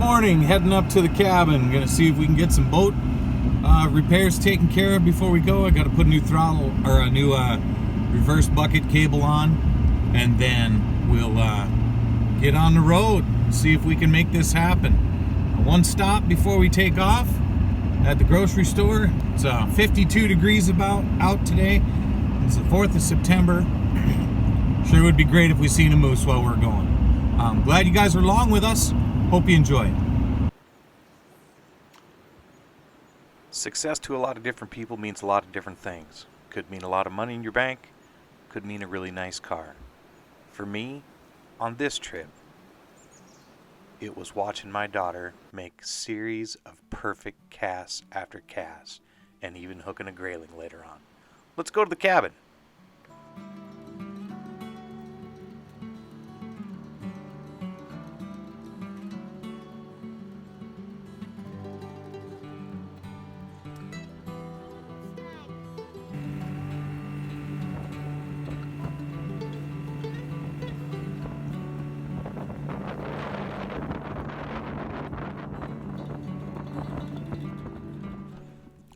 morning, heading up to the cabin. Gonna see if we can get some boat repairs taken care of before we go. I gotta put a new throttle or a new reverse bucket cable on, and then we'll get on the road, see if we can make this happen. One stop before we take off at the grocery store. It's 52 degrees about out today. It's the 4th of September. Sure would be great if we seen a moose while we're going. I'm glad you guys are along with us. Hope you enjoy it. Success to a lot of different people means a lot of different things. Could mean a lot of money in your bank, could mean a really nice car. For me, on this trip, it was watching my daughter make series of perfect casts after casts, and even hooking a grayling later on. Let's go to the cabin.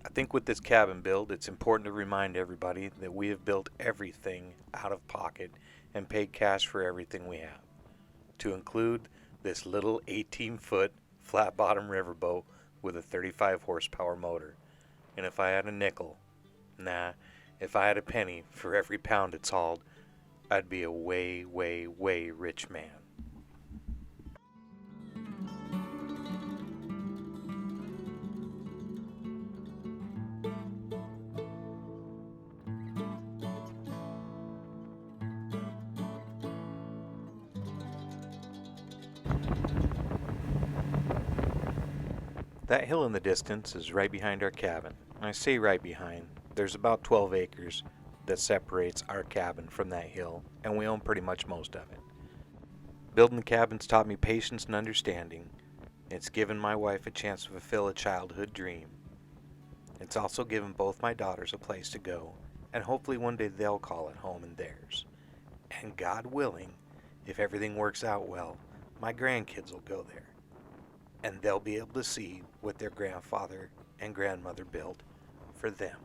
I think with this cabin build, it's important to remind everybody that we have built everything out of pocket and paid cash for everything we have, to include this little 18-foot flat-bottom riverboat with a 35 horsepower motor. And if I had a nickel, if I had a penny for every pound it's hauled, I'd be a way, way, way rich man. That hill in the distance is right behind our cabin. I say right behind. There's about 12 acres that separates our cabin from that hill, and we own pretty much most of it. Building the cabin's taught me patience and understanding. It's given my wife a chance to fulfill a childhood dream. It's also given both my daughters a place to go, and hopefully one day they'll call it home and theirs. And God willing, if everything works out well, my grandkids will go there. And they'll be able to see what their grandfather and grandmother built for them.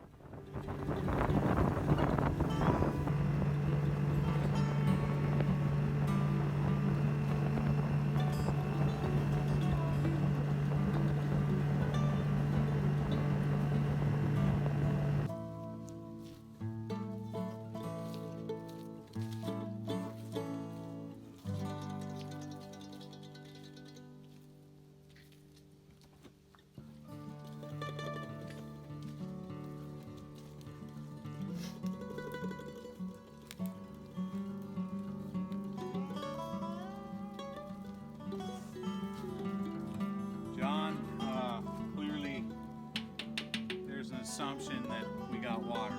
Clearly there's an assumption that we got water.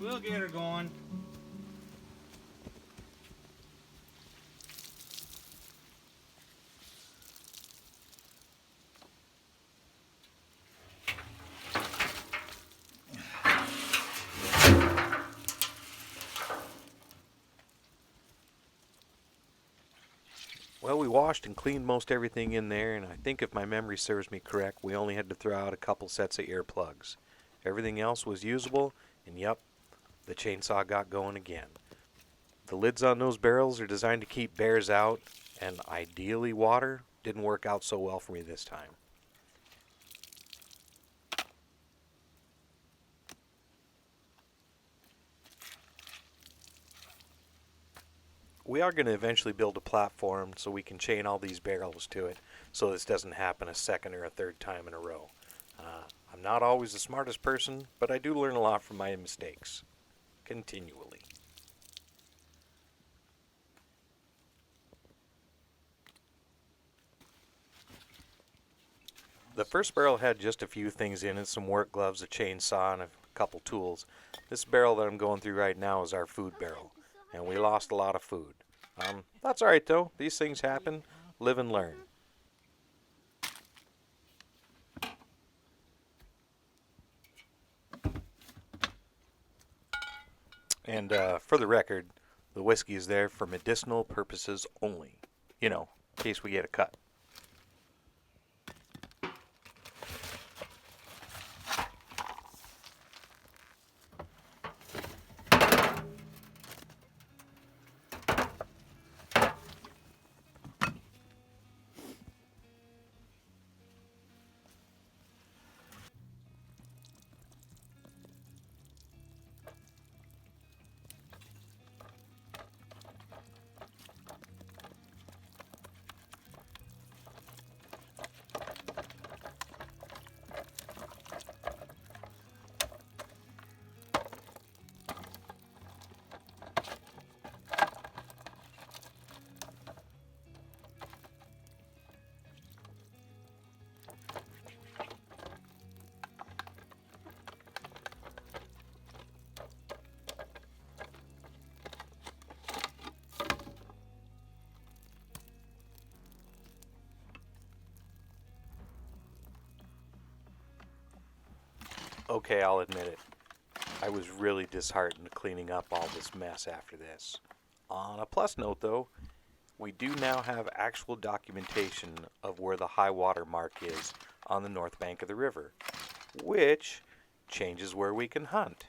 We'll get her going. Well, we washed and cleaned most everything in there, and I think if my memory serves me correct, we only had to throw out a couple sets of earplugs. Everything else was usable, and yep, the chainsaw got going again. The lids on those barrels are designed to keep bears out, and ideally water. Didn't work out so well for me this time. We are going to eventually build a platform so we can chain all these barrels to it, so this doesn't happen a second or a third time in a row. I'm not always the smartest person, but I do learn a lot from my mistakes. Continually. The first barrel had just a few things in it, some work gloves, a chainsaw, and a couple tools. This barrel that I'm going through right now is our food barrel, and we lost a lot of food. That's alright though, these things happen, live and learn. And for the record, the whiskey is there for medicinal purposes only. You know, in case we get a cut. Okay, I'll admit it. I was really disheartened cleaning up all this mess after this. On a plus note though, we do now have actual documentation of where the high water mark is on the north bank of the river, which changes where we can hunt.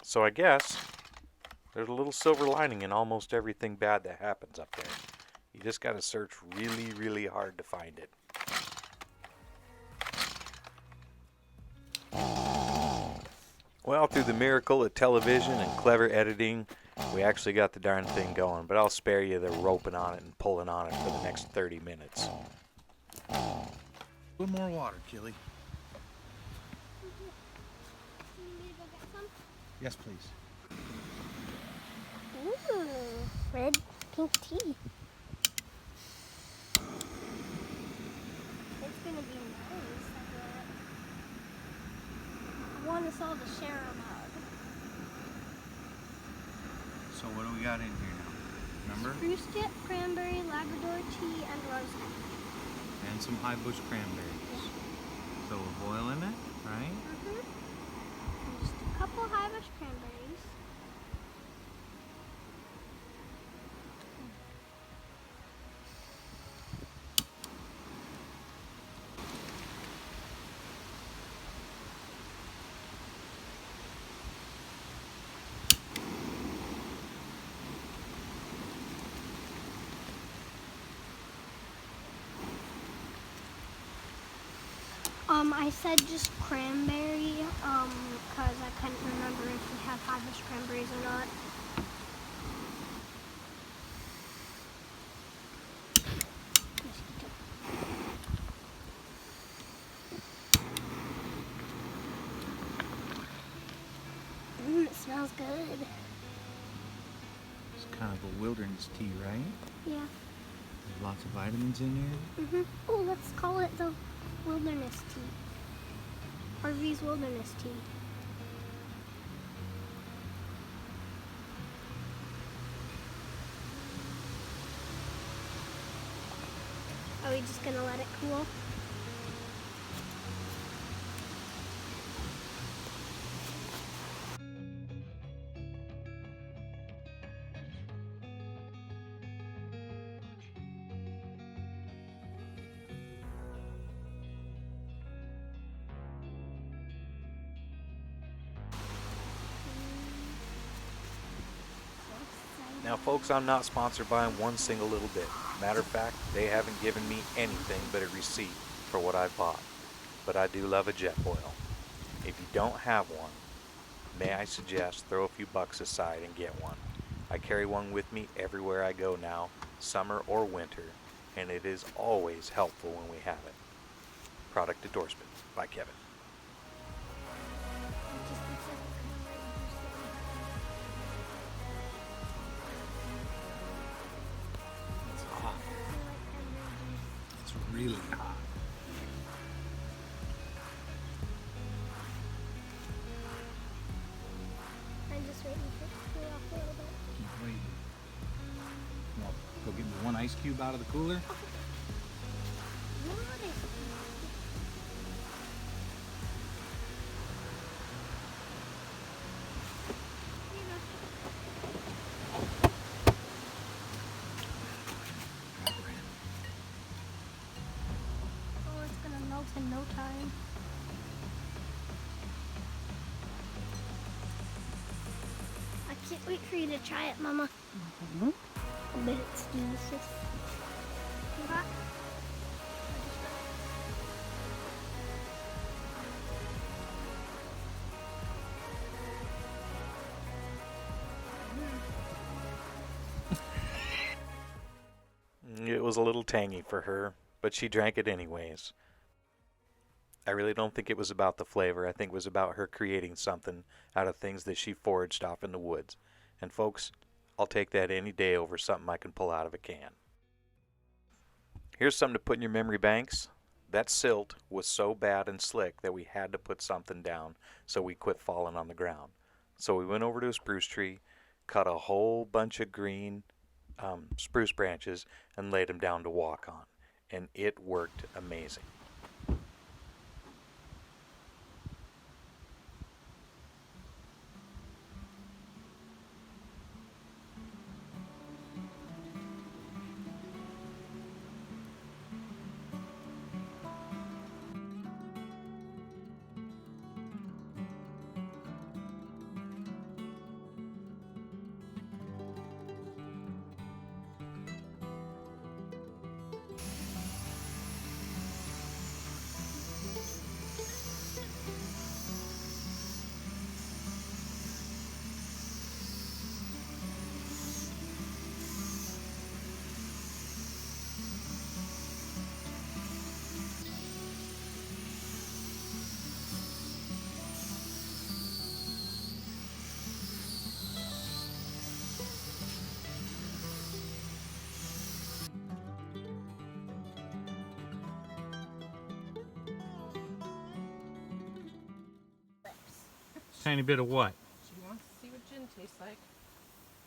So I guess there's a little silver lining in almost everything bad that happens up there. You just gotta search really, really hard to find it. Well, through the miracle of television and clever editing, we actually got the darn thing going, but I'll spare you the roping on it and pulling on it for the next 30 minutes. A little more water, Killy. Yes, please. Ooh, red pink tea. It's gonna be nice. I want us all to share a mug. So what do we got in here now? Remember? Spruce tip, cranberry, Labrador tea, and rosemary. And some high bush cranberries. So we're boiling it, right? And just a couple high bush cranberries. I said just cranberry, because I couldn't remember if we have high bush cranberries or not. It smells good. It's kind of a wilderness tea, right? Yeah. There's lots of vitamins in there. Oh, let's call it the wilderness tea. RV's wilderness tea. Are we just gonna let it cool? Now folks, I'm not sponsored by them one single little bit. Matter of fact, they haven't given me anything but a receipt for what I bought. But I do love a Jetboil. If you don't have one, may I suggest throw a few bucks aside and get one. I carry one with me everywhere I go now, summer or winter, and it is always helpful when we have it. Product endorsement by Kevin. It's hot. It's really hot. I'm just waiting for it to cool off a little bit. Keep waiting. Well, go get me one ice cube out of the cooler. What is Oh, it's gonna melt in no time. I can't wait for you to try it, Mama. I bet it's delicious. You hot? It was a little tangy for her, but she drank it anyways. I really don't think it was about the flavor. I think it was about her creating something out of things that she foraged off in the woods. And folks, I'll take that any day over something I can pull out of a can. Here's something to put in your memory banks. That silt was so bad and slick that we had to put something down so we quit falling on the ground. So we went over to a spruce tree, cut a whole bunch of green spruce branches and laid them down to walk on. And it worked amazing. Tiny bit of what? She wants to see what gin tastes like.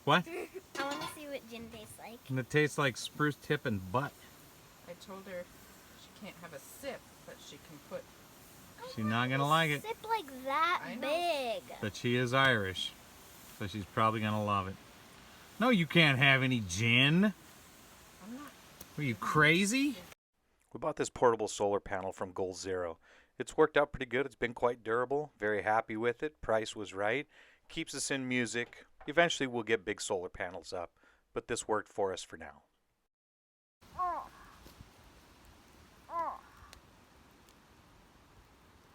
What? I want to see what gin tastes like. And it tastes like spruce tip and butt. I told her she can't have a sip, but she can put. She's not gonna like it. Sip like that I know. big. But she is Irish, so she's probably gonna love it. No, you can't have any gin. I'm not. Are you crazy? We bought this portable solar panel from Goal Zero. It's worked out pretty good. It's been quite durable. Very happy with it. Price was right. Keeps us in music. Eventually we'll get big solar panels up, but this worked for us for now.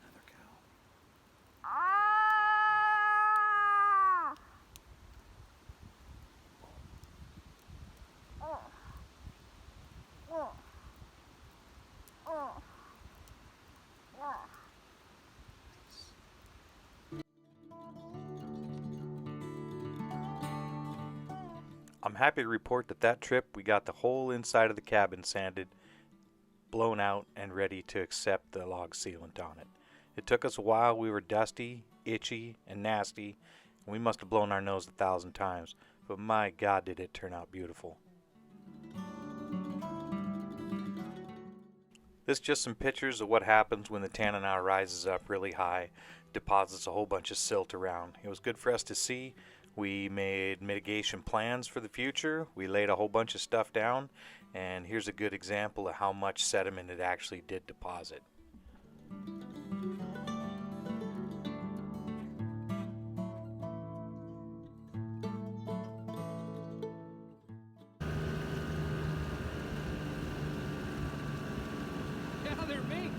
Another cow. I'm happy to report that that trip we got the whole inside of the cabin sanded, blown out, and ready to accept the log sealant on it. It took us a while. We were dusty, itchy, and nasty, and we must have blown our nose 1,000 times, but my God did it turn out beautiful. This is just some pictures of what happens when the Tanana rises up really high, deposits a whole bunch of silt around. It was good for us to see. We made mitigation plans for the future. We laid a whole bunch of stuff down, and here's a good example of how much sediment it actually did deposit. Yeah, they're big.